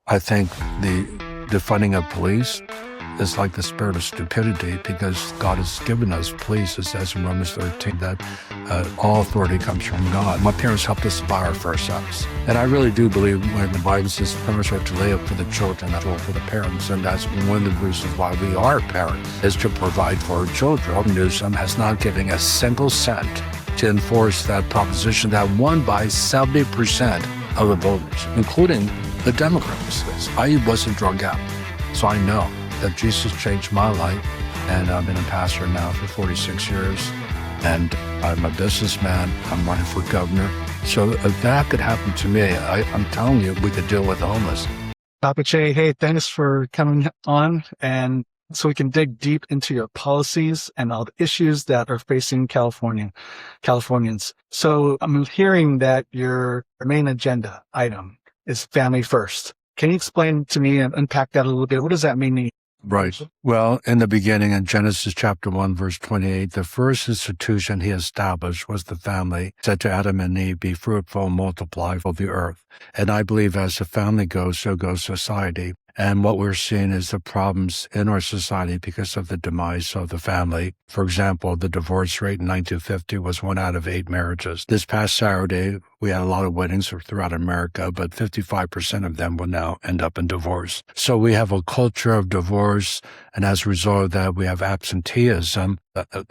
I think the funding of police is like the spirit of stupidity, because God has given us police. It says in Romans 13 that all authority comes from God. My parents helped us buy our first house. And I really do believe when the Bible says parents are to lay up for the children, that's all for the parents. And that's one of the reasons why we are parents, is to provide for our children. Newsom has not given a single cent to enforce that proposition that won by 70% of the voters, including the Democrats. I wasn't drug out, so I know that Jesus changed my life, and I've been a pastor now for 46 years, and I'm a businessman. I'm running for governor. So if that could happen to me, I'm telling you, we could deal with the homeless. Papa Ché, hey, thanks for coming on, and so we can dig deep into your policies and all the issues that are facing Californians. So I'm hearing that your main agenda item is family first. Can you explain to me and unpack that a little bit? What does that mean? Right. Well, in the beginning, in Genesis chapter 1, verse 28, the first institution he established was the family. He said to Adam and Eve, be fruitful, multiply, fill the earth. And I believe as the family goes, so goes society. And what we're seeing is the problems in our society because of the demise of the family. For example, the divorce rate in 1950 was 1 out of 8 marriages. This past Saturday, we had a lot of weddings throughout America, but 55% of them will now end up in divorce. So we have a culture of divorce, and as a result of that, we have absenteeism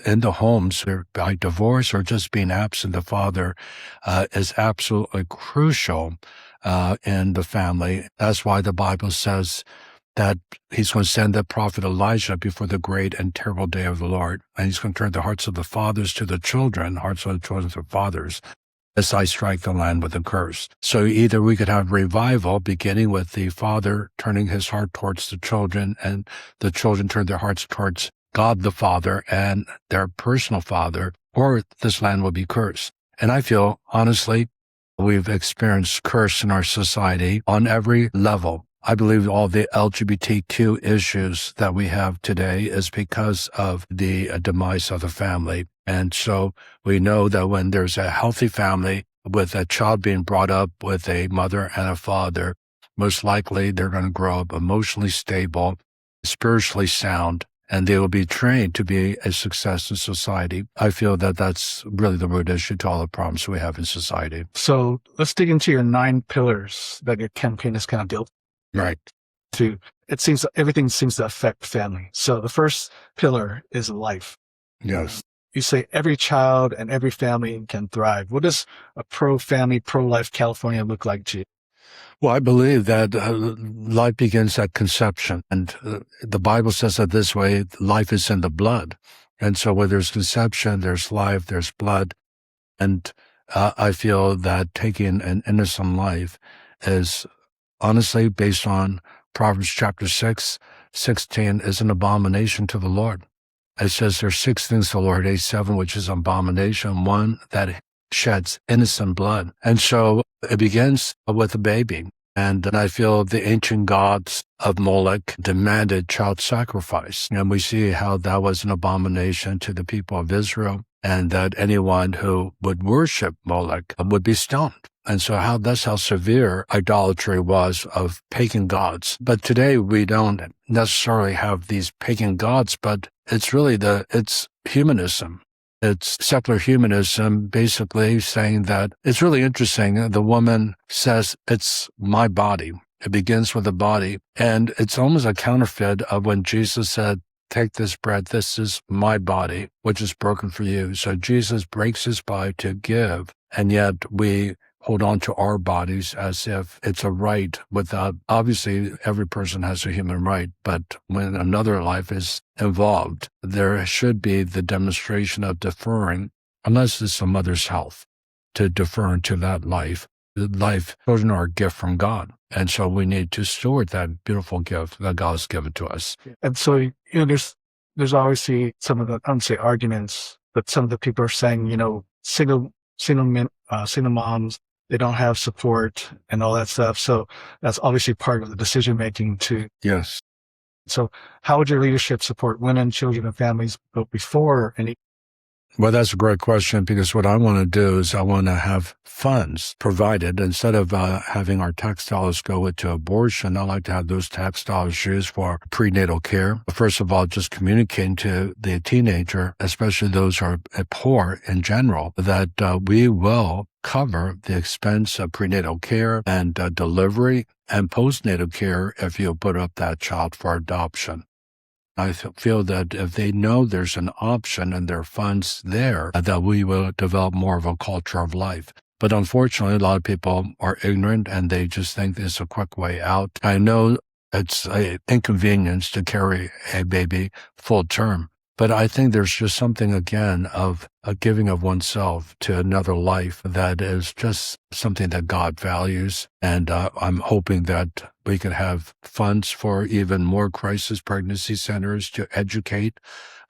in the homes by divorce or just being absent. The father is absolutely crucial in the family. That's why the Bible says that he's going to send the prophet Elijah before the great and terrible day of the Lord. And he's going to turn the hearts of the fathers to the children, hearts of the children to the fathers, as I strike the land with a curse. So either we could have revival beginning with the father turning his heart towards the children, and the children turn their hearts towards God the Father and their personal father, or this land will be cursed. And I feel, honestly, we've experienced curse in our society on every level. I believe all the LGBTQ issues that we have today is because of the demise of the family. And so we know that when there's a healthy family with a child being brought up with a mother and a father, most likely they're going to grow up emotionally stable, spiritually sound, and they will be trained to be a success in society. I feel that that's really the root issue to all the problems we have in society. So let's dig into your 9 pillars that your campaign is kind of built. Right. It seems everything seems to affect family. So the first pillar is life. Yes. You say every child and every family can thrive. What does a pro-family, pro-life California look like to you? Well, I believe that life begins at conception. And the Bible says it this way, life is in the blood. And so where there's conception, there's life, there's blood. And I feel that taking an innocent life is honestly based on Proverbs chapter 6:16 is an abomination to the Lord. It says there's 6 things the Lord hates, 7 which is abomination, 1 that sheds innocent blood. And so it begins with a baby. And I feel the ancient gods of Moloch demanded child sacrifice. And we see how that was an abomination to the people of Israel, and that anyone who would worship Moloch would be stoned. And so that's how severe idolatry was of pagan gods. But today we don't necessarily have these pagan gods, but it's really it's humanism. It's secular humanism, basically saying that it's really interesting. The woman says, it's my body. It begins with the body. And it's almost a counterfeit of when Jesus said, take this bread, this is my body, which is broken for you. So Jesus breaks his body to give, and yet we hold on to our bodies as if it's a right without, obviously every person has a human right, but when another life is involved, there should be the demonstration of deferring, unless it's a mother's health, to defer to that life. Children are a gift from God. And so we need to steward that beautiful gift that God has given to us. And so, there's obviously some of the, I don't say arguments, but some of the people are saying, single moms, they don't have support and all that stuff. So that's obviously part of the decision making too. Yes. So how would your leadership support women, children, and families both before and Well, that's a great question, because what I want to do is I want to have funds provided. Instead of having our tax dollars go into abortion, I like to have those tax dollars used for prenatal care. First of all, just communicating to the teenager, especially those who are poor in general, that we will cover the expense of prenatal care and delivery and postnatal care if you put up that child for adoption. I feel that if they know there's an option and there are funds there, that we will develop more of a culture of life. But unfortunately, a lot of people are ignorant and they just think there's a quick way out. I know it's an inconvenience to carry a baby full term, but I think there's just something, again, of a giving of oneself to another life that is just something that God values. And I'm hoping that we could have funds for even more crisis pregnancy centers to educate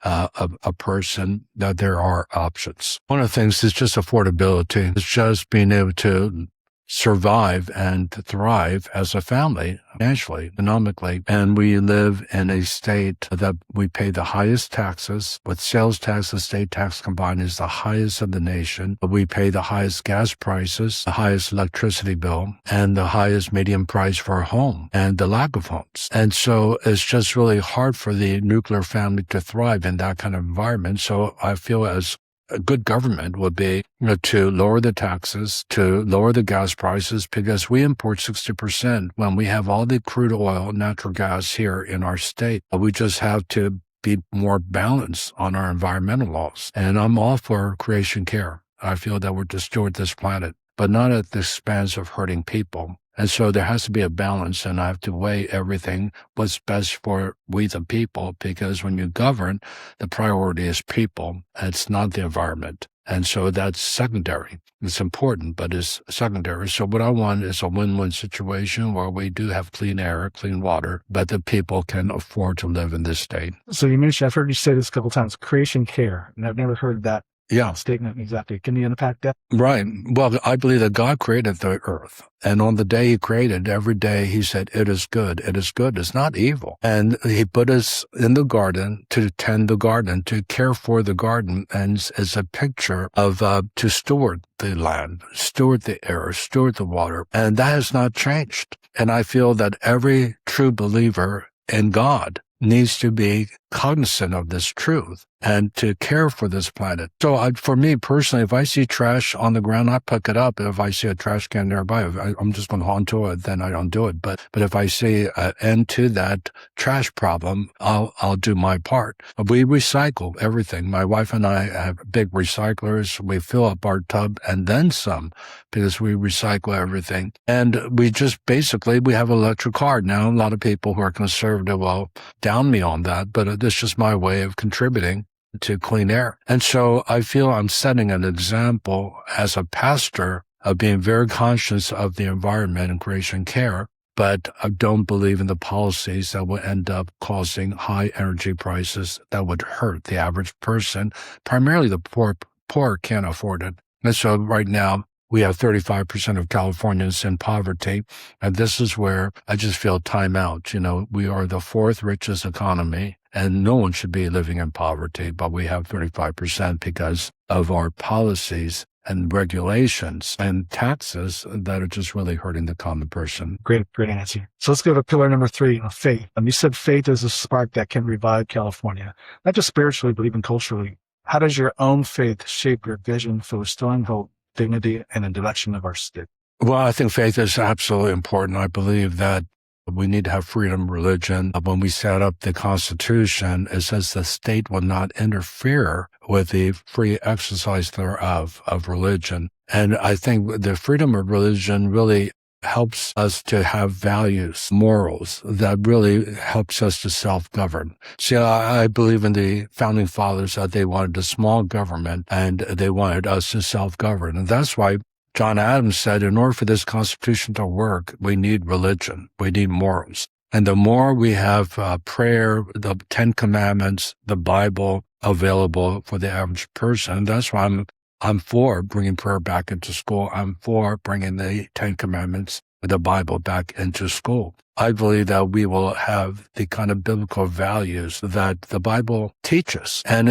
a person that there are options. One of the things is just affordability. It's just being able to survive and to thrive as a family, financially, economically. And we live in a state that we pay the highest taxes. With sales tax and state tax combined is the highest in the nation. We pay the highest gas prices, the highest electricity bill, and the highest median price for a home, and the lack of homes. And so it's just really hard for the nuclear family to thrive in that kind of environment. So I feel as a good government would be to lower the taxes, to lower the gas prices, because we import 60% when we have all the crude oil, natural gas here in our state. We just have to be more balanced on our environmental laws. And I'm all for creation care. I feel that we're to steward this planet, but not at the expense of hurting people. And so there has to be a balance, and I have to weigh everything, what's best for we the people, because when you govern, the priority is people. It's not the environment. And so that's secondary. It's important, but it's secondary. So what I want is a win-win situation where we do have clean air, clean water, but the people can afford to live in this state. So you mentioned, I've heard you say this a couple of times, creation care, and I've never heard that statement exactly. Can you unpack that? Right. Well, I believe that God created the earth. And on the day he created, every day he said, it is good. It is good. It's not evil. And he put us in the garden to tend the garden, to care for the garden. And it's a picture of to steward the land, steward the air, steward the water. And that has not changed. And I feel that every true believer in God needs to be cognizant of this truth and to care for this planet. So for me personally, if I see trash on the ground, I pick it up. If I see a trash can nearby, I'm just going to hold to it, then I don't do it. But if I see an end to that trash problem, I'll do my part. We recycle everything. My wife and I have big recyclers. We fill up our tub and then some, because we recycle everything. And we just basically, we have an electric car. Now, a lot of people who are conservative will down me on that, but it's just my way of contributing to clean air. And so I feel I'm setting an example as a pastor of being very conscious of the environment and creation care, but I don't believe in the policies that will end up causing high energy prices that would hurt the average person. Primarily the poor can't afford it. And so right now, we have 35% of Californians in poverty, and this is where I just feel time out. We are the fourth richest economy, and no one should be living in poverty, but we have 35% because of our policies and regulations and taxes that are just really hurting the common person. Great answer. So let's go to pillar number 3, faith. You said faith is a spark that can revive California, not just spiritually, but even culturally. How does your own faith shape your vision for restoring hope, dignity, and the direction of our state? Well, I think faith is absolutely important. I believe that we need to have freedom of religion. When we set up the Constitution, it says the state will not interfere with the free exercise thereof of religion. And I think the freedom of religion really helps us to have values, morals, that really helps us to self-govern. See, I believe in the founding fathers that they wanted a small government and they wanted us to self-govern. And that's why John Adams said, in order for this Constitution to work, we need religion, we need morals. And the more we have prayer, the 10 Commandments, the Bible available for the average person, that's why I'm for bringing prayer back into school. I'm for bringing the 10 Commandments, the Bible, back into school. I believe that we will have the kind of biblical values that the Bible teaches. And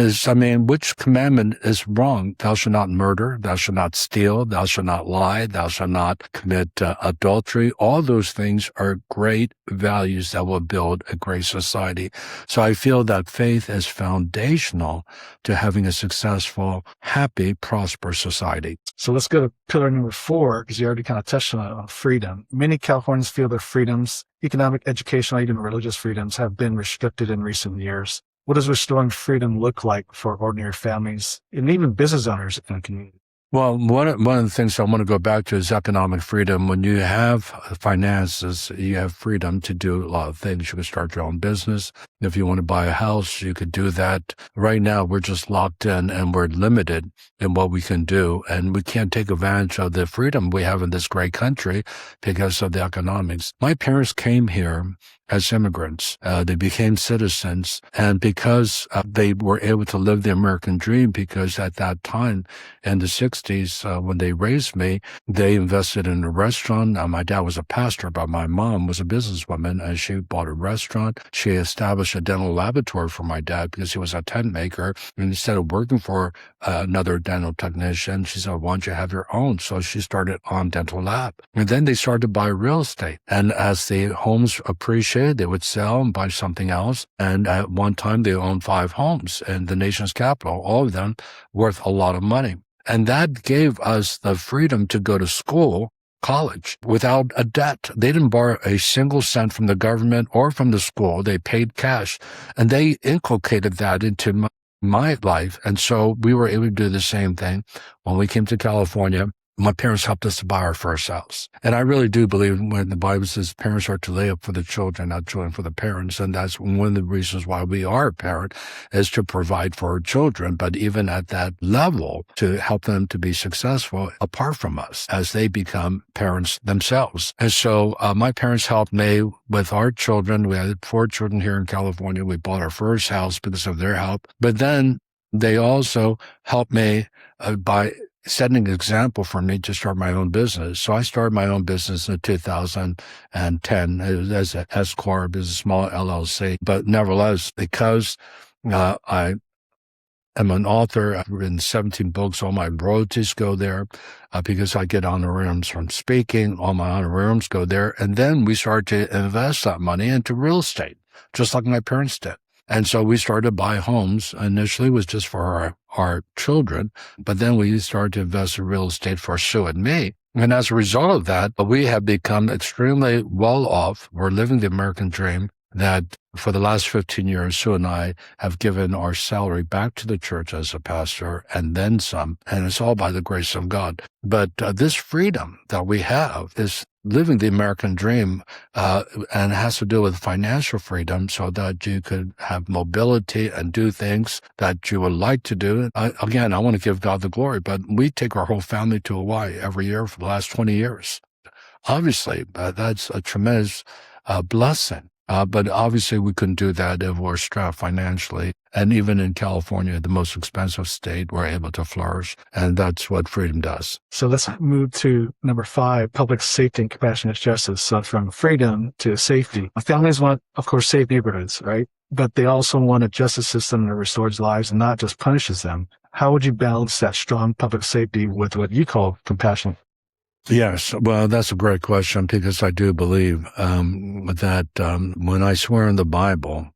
which commandment is wrong? Thou shalt not murder, thou shalt not steal, thou shalt not lie, thou shalt not commit adultery. All those things are great values that will build a great society. So I feel that faith is foundational to having a successful, happy, prosperous society. So let's go to pillar number 4, because you already kind of touched on freedom. Many Californians feel their freedoms, economic, educational, even religious freedoms, have been restricted in recent years. What does restoring freedom look like for ordinary families and even business owners in a community? Well, one of the things I want to go back to is economic freedom. When you have finances, you have freedom to do a lot of things. You can start your own business. If you want to buy a house, you could do that. Right now, we're just locked in and we're limited in what we can do. And we can't take advantage of the freedom we have in this great country because of the economics. My parents came here as immigrants. They became citizens, and because they were able to live the American dream, because at that time in the 60s, when they raised me, they invested in a restaurant. My dad was a pastor, but my mom was a businesswoman, and she bought a restaurant. She established a dental laboratory for my dad because he was a tent maker. And instead of working for another dental technician, she said, why don't you have your own? So she started on dental lab. And then they started to buy real estate. And as the homes appreciated, they would sell and buy something else. And at one time, they owned 5 homes in the nation's capital, all of them worth a lot of money. And that gave us the freedom to go to school, college, without a debt. They didn't borrow a single cent from the government or from the school. They paid cash. And they inculcated that into my life. And so we were able to do the same thing when we came to California. My parents helped us to buy our first house. And I really do believe when the Bible says parents are to lay up for the children, not children for the parents. And that's one of the reasons why we are a parent, is to provide for our children. But even at that level, to help them to be successful apart from us as they become parents themselves. And so my parents helped me with our children. We had 4 children here in California. We bought our first house because of their help. But then they also helped me by setting an example for me to start my own business. So I started my own business in 2010 as an S Corp, as a small LLC. But nevertheless, because I am an author, I've written 17 books, all my royalties go there. Because I get honorariums from speaking, all my honorariums go there. And then we started to invest that money into real estate, just like my parents did. And so we started to buy homes. Initially, it was just for our children, but then we started to invest in real estate for Sue and me. And as a result of that, we have become extremely well off. We're living the American dream. That for the last 15 years, Sue and I have given our salary back to the church as a pastor and then some, and it's all by the grace of God. But this freedom that we have is living the American dream, and it has to do with financial freedom so that you could have mobility and do things that you would like to do. Again, I want to give God the glory, but we take our whole family to Hawaii every year for the last 20 years. Obviously, that's a tremendous blessing. But obviously we couldn't do that if we're strapped financially. And even in California, the most expensive state, we're able to flourish. And that's what freedom does. So let's move to number 5, public safety and compassionate justice. So from freedom to safety. Families want, of course, safe neighborhoods, right? But they also want a justice system that restores lives and not just punishes them. How would you balance that strong public safety with what you call compassion? Yes, well, that's a great question, because I do believe that when I swear in the Bible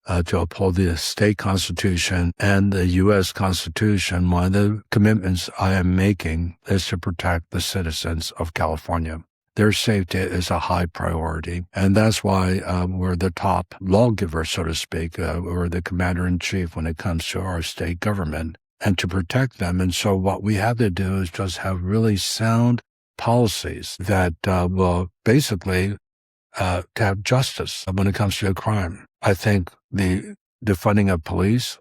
to uphold the state constitution and the U.S. Constitution, one of the commitments I am making is to protect the citizens of California. Their safety is a high priority, and that's why we're the top lawgiver, so to speak. We're the commander-in-chief when it comes to our state government, and to protect them. And so what we have to do is just have really sound policies that will basically to have justice when it comes to a crime. I think the defunding of police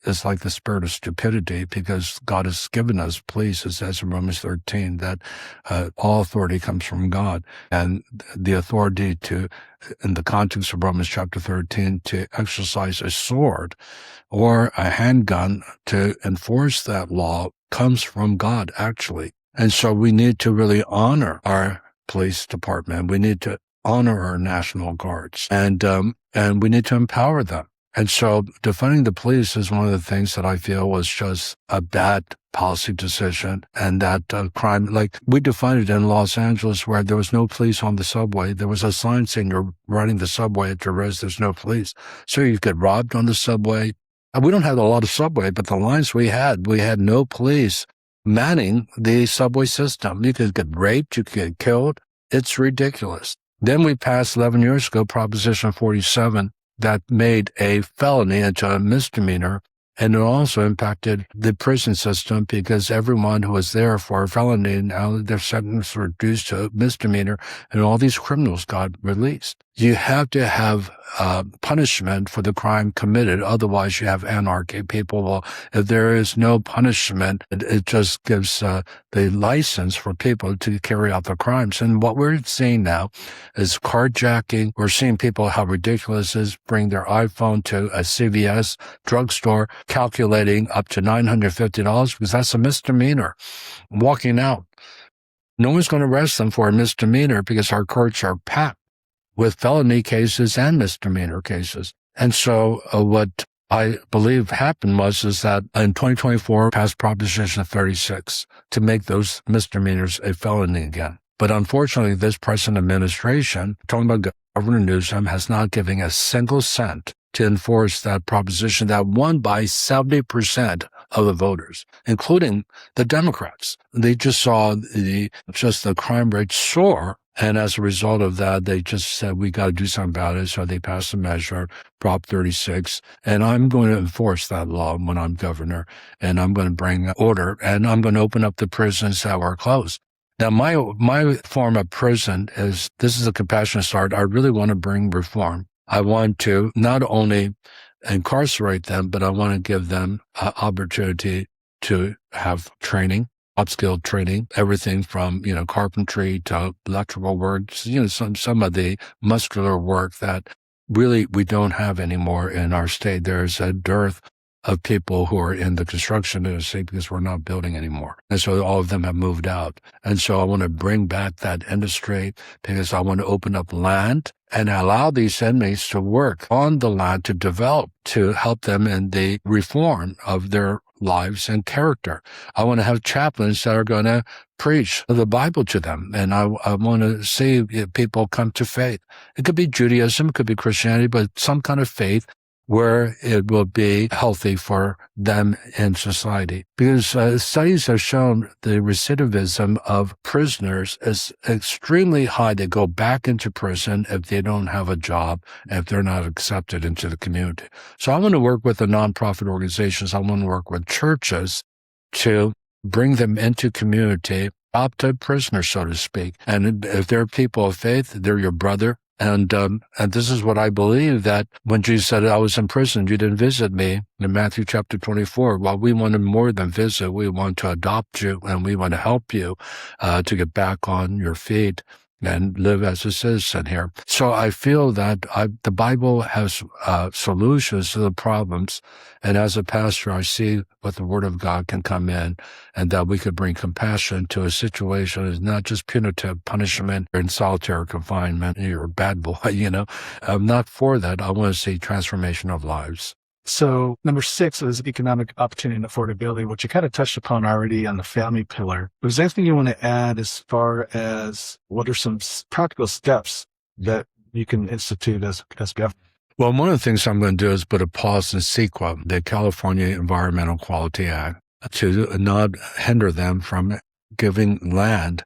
is like the spirit of stupidity, because God has given us police, it says in Romans 13, that all authority comes from God. And the authority to, in the context of Romans chapter 13, to exercise a sword or a handgun to enforce that law comes from God, actually. And so we need to really honor our police department. We need to honor our National Guards, and we need to empower them. And so defunding the police is one of the things that I feel was just a bad policy decision, and that crime, like we defined it in Los Angeles where there was no police on the subway. There was a sign saying you're riding the subway at your risk, there's no police. So you get robbed on the subway. And we don't have a lot of subway, but the lines we had no police manning the subway system. You could get raped, you could get killed. It's ridiculous. Then we passed 11 years ago, Proposition 47, that made a felony into a misdemeanor. And it also impacted the prison system because everyone who was there for a felony, now their sentence reduced to a misdemeanor, and all these criminals got released. You have to have punishment for the crime committed. Otherwise, you have anarchy. People will, if there is no punishment, it just gives the license for people to carry out their crimes. And what we're seeing now is carjacking. We're seeing people how ridiculous it is, bring their iPhone to a CVS drugstore, calculating up to $950 because that's a misdemeanor. Walking out. No one's going to arrest them for a misdemeanor because our courts are packed with felony cases and misdemeanor cases. And so what I believe happened is that in 2024 passed Proposition 36 to make those misdemeanors a felony again. But unfortunately, this present administration, talking about Governor Newsom, has not given a single cent to enforce that proposition that won by 70% of the voters, including the Democrats. They just saw the crime rate soar. And as a result of that, they just said, we got to do something about it. So they passed a measure, Prop 36, and I'm going to enforce that law when I'm governor, and I'm going to bring order, and I'm going to open up the prisons that were closed. Now, my form of prison this is a compassionate start. I really want to bring reform. I want to not only incarcerate them, but I want to give them opportunity to have training, upskilled training, everything from, carpentry to electrical work, some of the muscular work that really we don't have anymore in our state. There's a dearth of people who are in the construction industry because we're not building anymore. And so all of them have moved out. And so I want to bring back that industry because I want to open up land and allow these inmates to work on the land to develop, to help them in the reform of their lives and character. I want to have chaplains that are going to preach the Bible to them. And I want to see people come to faith. It could be Judaism, it could be Christianity, but some kind of faith where it will be healthy for them in society. Because studies have shown the recidivism of prisoners is extremely high. They go back into prison if they don't have a job, if they're not accepted into the community. So I want to work with the nonprofit organizations. I want to work with churches to bring them into community, adopted prisoners, so to speak. And if they're people of faith, they're your brother. And this is what I believe, that when Jesus said, I was in prison, you didn't visit me, in Matthew chapter 24, well, we want to more than visit. We want to adopt you, and we want to help you to get back on your feet and live as a citizen here. So I feel that the Bible has solutions to the problems. And as a pastor, I see what the Word of God can come in, and that we could bring compassion to a situation that is not just punitive punishment or in solitary confinement. You're a bad boy, I'm not for that. I want to see transformation of lives. So number 6 is economic opportunity and affordability, which you kind of touched upon already on the family pillar. Was there anything you want to add as far as what are some practical steps that you can institute as government? Well, one of the things I'm going to do is put a pause in CEQA, the California Environmental Quality Act, to not hinder them from giving land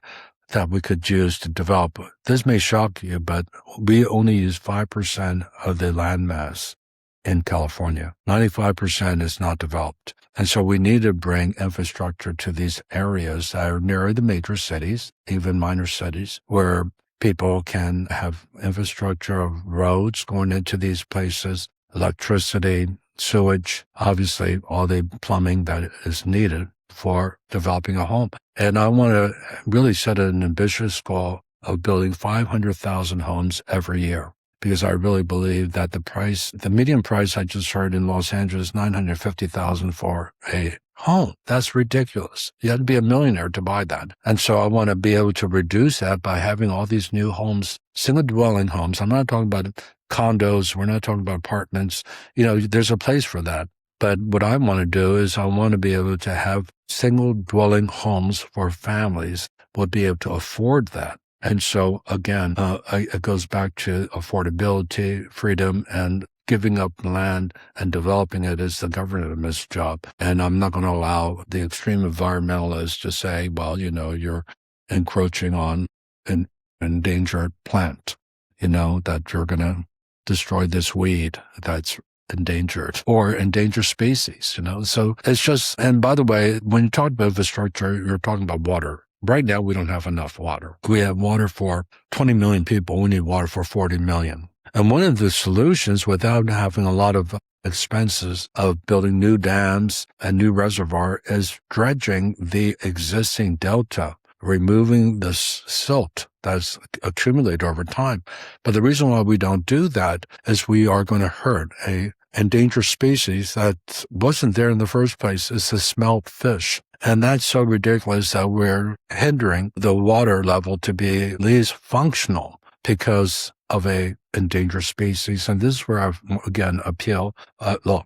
that we could use to develop. This may shock you, but we only use 5% of the land mass in California. 95% is not developed. And so we need to bring infrastructure to these areas that are near the major cities, even minor cities, where people can have infrastructure of roads going into these places, electricity, sewage, obviously all the plumbing that is needed for developing a home. And I want to really set an ambitious goal of building 500,000 homes every year, because I really believe that the median price I just heard in Los Angeles, $950,000 for a home. That's ridiculous. You had to be a millionaire to buy that. And so I want to be able to reduce that by having all these new homes, single dwelling homes. I'm not talking about condos. We're not talking about apartments. There's a place for that. But what I want to do is I want to be able to have single dwelling homes for families will be able to afford that. And so, again, it goes back to affordability, freedom, and giving up land and developing it is the government's job. And I'm not going to allow the extreme environmentalists to say, well, you're encroaching on an endangered plant, that you're going to destroy this weed that's endangered or endangered species, So it's just, and by the way, when you talk about infrastructure, you're talking about water. Right now, we don't have enough water. We have water for 20 million people. We need water for 40 million. And one of the solutions, without having a lot of expenses of building new dams and new reservoir, is dredging the existing delta, removing the silt that's accumulated over time. But the reason why we don't do that is we are going to hurt a endangered species that wasn't there in the first place. It's the smelt fish. And that's so ridiculous that we're hindering the water level to be at least functional because of a endangered species. And this is where I, again, appeal. Look,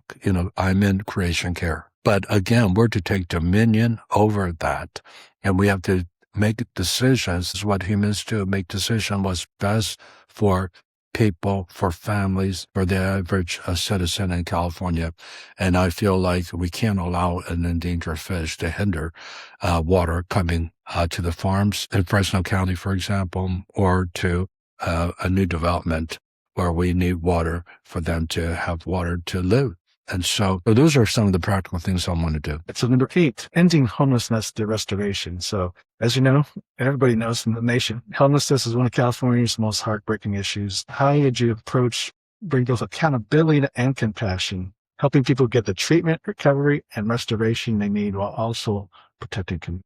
I'm in creation care. But again, we're to take dominion over that. And we have to make decisions. This is what humans do, make decisions what's best for people, for families, for the average citizen in California. And I feel like we can't allow an endangered fish to hinder water coming to the farms in Fresno County, for example, or to a new development where we need water for them to have water to live. And so those are some of the practical things I want to do. So number 8, ending homelessness through restoration. So as you know, everybody knows in the nation, homelessness is one of California's most heartbreaking issues. How did you approach bring both accountability and compassion, helping people get the treatment, recovery, and restoration they need while also protecting communities?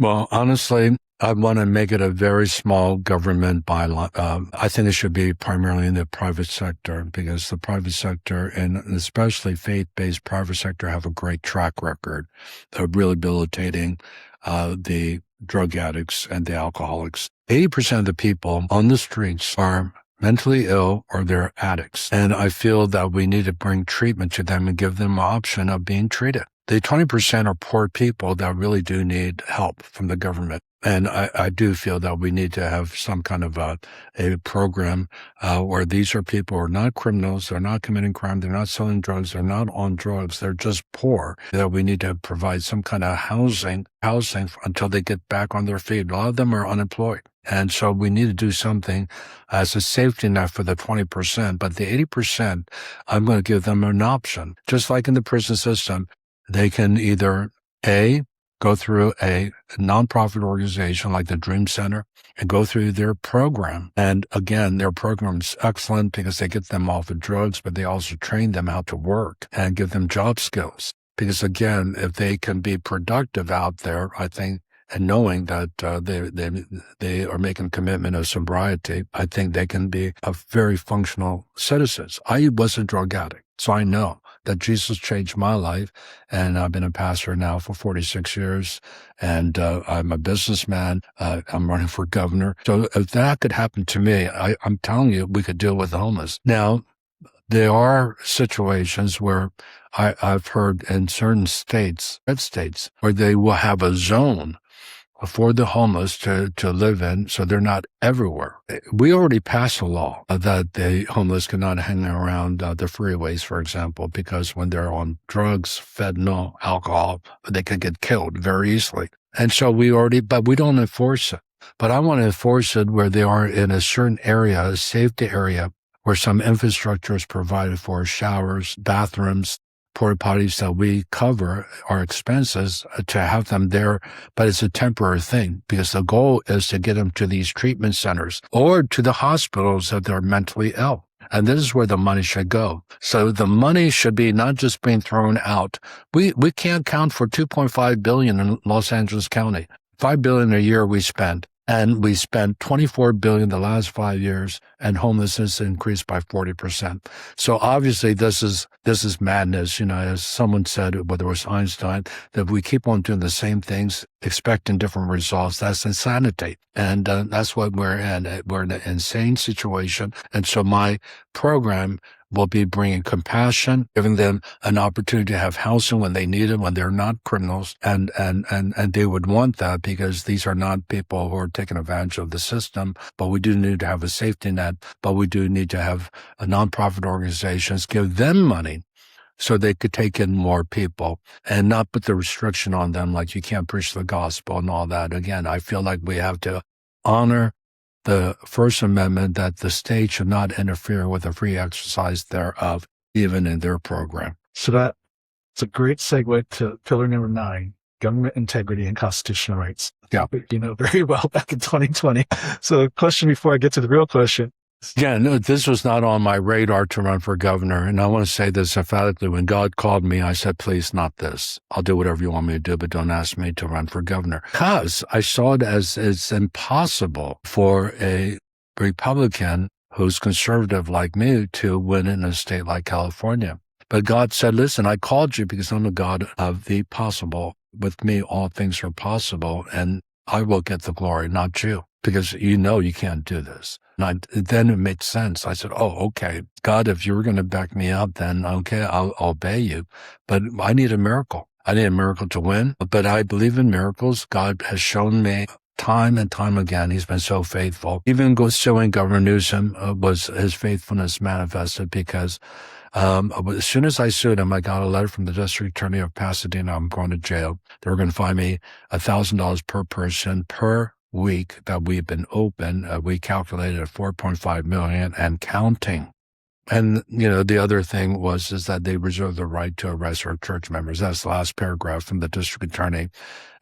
Well, honestly, I want to make it a very small government bylaw. I think it should be primarily in the private sector because the private sector, and especially faith-based private sector, have a great track record of rehabilitating the drug addicts and the alcoholics. 80% of the people on the streets are mentally ill or they're addicts. And I feel that we need to bring treatment to them and give them an option of being treated. The 20% are poor people that really do need help from the government. And I do feel that we need to have some kind of a program where these are people who are not criminals, they're not committing crime, they're not selling drugs, they're not on drugs, they're just poor, that we need to provide some kind of housing until they get back on their feet. A lot of them are unemployed. And so we need to do something as a safety net for the 20%. But the 80%, I'm going to give them an option. Just like in the prison system, they can either, A, go through a nonprofit organization like the Dream Center and go through their program. And again, their program is excellent because they get them off of drugs, but they also train them how to work and give them job skills. Because again, if they can be productive out there, I think, and knowing that they are making a commitment of sobriety, I think they can be a very functional citizens. I was a drug addict, so I know that Jesus changed my life, and I've been a pastor now for 46 years, and I'm a businessman. I'm running for governor. So if that could happen to me, I'm telling you, we could deal with the homeless. Now, there are situations where I've heard in certain states, red states, where they will have a zone for the homeless to live in, so they're not everywhere. We already passed a law that the homeless cannot hang around the freeways, for example, because when they're on drugs, fentanyl, alcohol, they can get killed very easily. And so but we don't enforce it. But I want to enforce it where they are in a certain area, a safety area, where some infrastructure is provided for, showers, bathrooms, porta potties, that we cover our expenses to have them there, but it's a temporary thing because the goal is to get them to these treatment centers or to the hospitals if they're mentally ill. And this is where the money should go. So the money should be not just being thrown out. We can't count for $2.5 billion in Los Angeles County. $5 billion a year we spend. And we spent $24 billion the last 5 years, and homelessness increased by 40%. So obviously this is madness. As someone said, whether it was Einstein, that we keep on doing the same things, expecting different results. That's insanity. And that's what we're in. We're in an insane situation. And so my program will be bringing compassion, giving them an opportunity to have housing when they need it, when they're not criminals. And they would want that because these are not people who are taking advantage of the system. But we do need to have a safety net, but we do need to have nonprofit organizations give them money so they could take in more people and not put the restriction on them like you can't preach the gospel and all that. Again, I feel like we have to honor the First Amendment, that the state should not interfere with the free exercise thereof, even in their program. So that's a great segue to pillar number 9, government integrity and constitutional rights. Yeah. You know very well back in 2020. So the question before I get to the real question. Yeah, no, this was not on my radar to run for governor. And I want to say this emphatically. When God called me, I said, please, not this. I'll do whatever you want me to do, but don't ask me to run for governor. Because I saw it as it's impossible for a Republican who's conservative like me to win in a state like California. But God said, listen, I called you because I'm the God of the possible. With me, all things are possible, and I will get the glory, not you, because you can't do this. And then it made sense. I said, oh, okay, God, if you were going to back me up, then okay, I'll obey you. But I need a miracle. I need a miracle to win. But I believe in miracles. God has shown me time and time again. He's been so faithful. Even suing Governor Newsom was his faithfulness manifested because as soon as I sued him, I got a letter from the district attorney of Pasadena. I'm going to jail. They were going to fine me $1,000 per person per week that we've been open. We calculated at $4.5 million and counting. And, the other thing is that they reserve the right to arrest our church members. That's the last paragraph from the district attorney.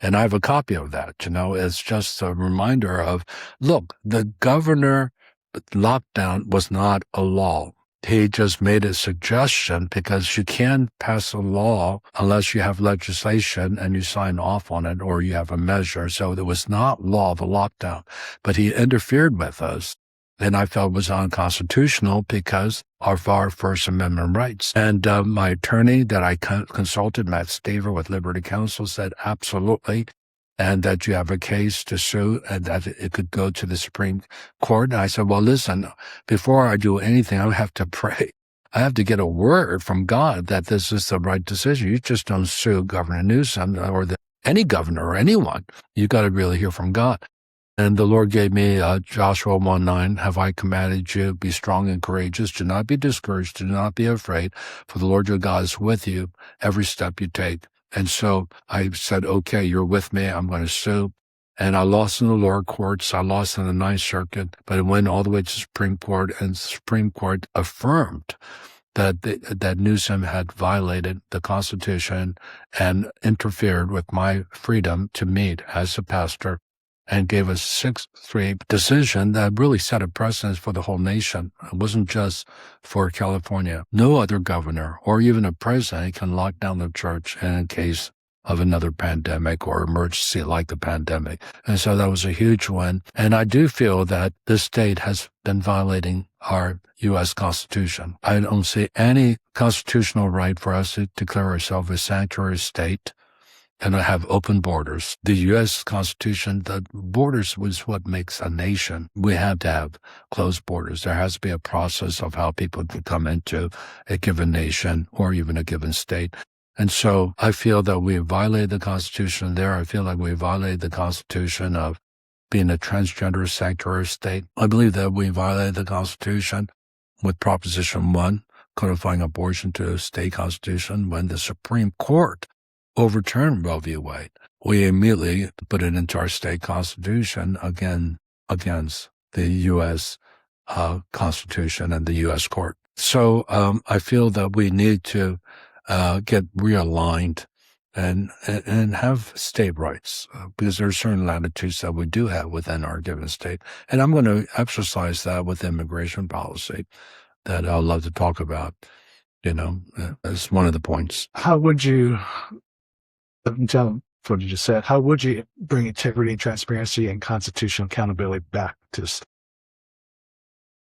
And I have a copy of that. It's just a reminder of, look, the governor lockdown was not a law. He just made a suggestion because you can't pass a law unless you have legislation and you sign off on it or you have a measure. So it was not law, the lockdown, but he interfered with us. And I felt it was unconstitutional because of our First Amendment rights. And my attorney that I consulted, Matt Staver with Liberty Counsel, said absolutely, and that you have a case to sue and that it could go to the Supreme Court. And I said, well, listen, before I do anything, I have to pray. I have to get a word from God that this is the right decision. You just don't sue Governor Newsom or any governor or anyone. You got to really hear from God. And the Lord gave me Joshua 1:9, have I commanded you, be strong and courageous, do not be discouraged, do not be afraid, for the Lord your God is with you every step you take. And so I said, okay, you're with me. I'm going to sue. And I lost in the lower courts. I lost in the Ninth Circuit, but it went all the way to Supreme Court, and the Supreme Court affirmed that Newsom had violated the Constitution and interfered with my freedom to meet as a pastor, and gave us 6-3 decision that really set a precedent for the whole nation. It wasn't just for California. No other governor or even a president can lock down the church in case of another pandemic or emergency like the pandemic. And so that was a huge win. And I do feel that this state has been violating our U.S. Constitution. I don't see any constitutional right for us to declare ourselves a sanctuary state and have open borders. The U.S. Constitution, the borders was what makes a nation. We have to have closed borders. There has to be a process of how people can come into a given nation or even a given state. And so I feel that we violated the Constitution there. I feel like we violated the Constitution of being a transgender sanctuary state. I believe that we violated the Constitution with Proposition 1, codifying abortion to a state constitution, when the Supreme Court overturned Roe v. Wade. We immediately put it into our state constitution again against the U.S. Constitution and the U.S. court. So I feel that we need to get realigned and have state rights because there are certain latitudes that we do have within our given state. And I'm going to exercise that with immigration policy that I'd love to talk about, as one of the points. How would you what you just said. How would you bring integrity and transparency and constitutional accountability back to the state?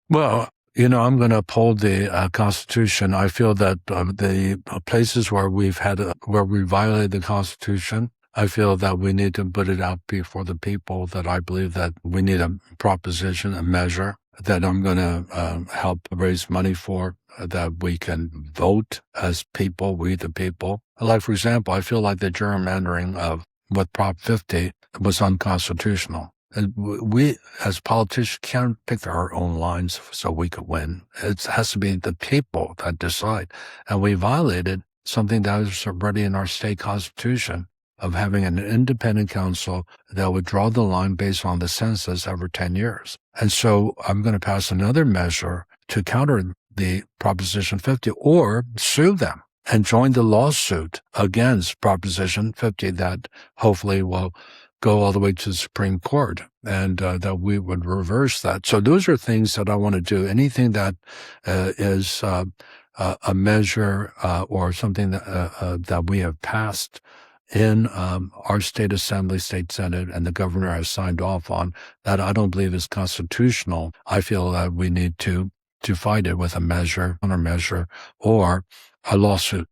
Well, I'm going to uphold the Constitution. I feel that the places where where we violated the Constitution, I feel that we need to put it out before the people. That I believe that we need a proposition, a measure that I'm going to help raise money for, that we can vote as people, we the people. Like, for example, I feel like the gerrymandering of with Prop 50 was unconstitutional. And we, as politicians, can't pick our own lines so we could win. It has to be the people that decide. And we violated something that is already in our state constitution of having an independent council that would draw the line based on the census every 10 years. And so I'm going to pass another measure to counter the Proposition 50 or sue them and join the lawsuit against Proposition 50 that hopefully will go all the way to the Supreme Court, and that we would reverse that. So those are things that I want to do. Anything that is a measure or something that we have passed in our state assembly, state senate, and the governor has signed off on, that I don't believe is constitutional. I feel that we need to fight it with a measure, countermeasure, or a lawsuit.